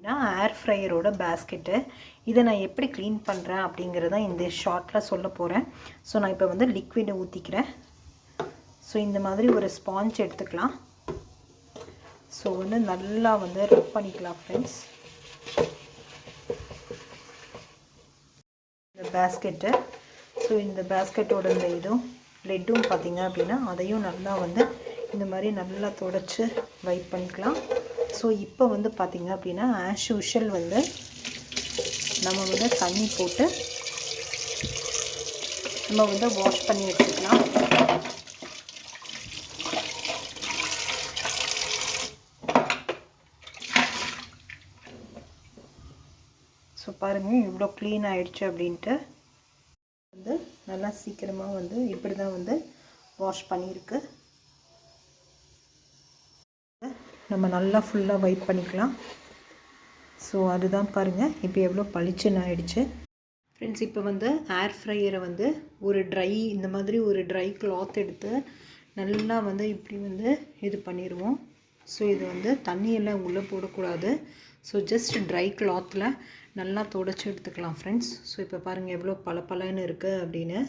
ஏர் ஃப்ரையரோட basket. இதை நான் எப்படி க்ளீன் பண்ணுறேன் அப்படிங்கிறத இந்த ஷார்ட்டில் சொல்ல போகிறேன். ஸோ நான் இப்போ வந்து லிக்விடை ஊற்றிக்கிறேன். ஸோ இந்த மாதிரி ஒரு ஸ்பாஞ்ச் எடுத்துக்கலாம். ஸோ வந்து நல்லா வந்து ரப் பண்ணிக்கலாம் ஃப்ரெண்ட்ஸ். இந்த பேஸ்கெட்டு, ஸோ இந்த பேஸ்கெட்டோட இந்த இதுவும் லெட்டும் பார்த்திங்க அப்படின்னா அதையும் நல்லா வந்து இந்த மாதிரி நல்லா துடைச்சி வைப் பண்ணிக்கலாம். ஸோ இப்போ வந்து பார்த்திங்க அப்படின்னா ஆஸ் யூஷுவல் வந்து நம்ம வந்து தண்ணி போட்டு நம்ம வந்து வாஷ் பண்ணி எடுத்துக்கலாம். ஸோ பாருங்கள் இவ்வளோ க்ளீன் ஆகிடுச்சு அப்படின்ட்டு. வந்து நல்லா சீக்கிரமாக வந்து இப்படி தான் வந்து வாஷ் பண்ணியிருக்கு. நம்ம நல்லா ஃபுல்லாக வைப் பண்ணிக்கலாம். ஸோ அதுதான் பாருங்கள் இப்போ எவ்வளோ பளிச்சுன்னு ஆகிடுச்சு ஃப்ரெண்ட்ஸ். இப்போ வந்து ஏர் ஃப்ரையரை வந்து ஒரு ட்ரை இந்த மாதிரி ஒரு ட்ரை கிளாத் எடுத்து நல்லா வந்து இப்படி வந்து இது பண்ணிடுவோம். ஸோ இது வந்து தண்ணியெல்லாம் உள்ளே போடக்கூடாது. ஸோ ஜஸ்ட் ட்ரை கிளாத்தில் நல்லா துடைச்சி எடுத்துக்கலாம் ஃப்ரெண்ட்ஸ். ஸோ இப்போ பாருங்கள் எவ்வளோ பளபளன்னு இருக்குது அப்படின்னு.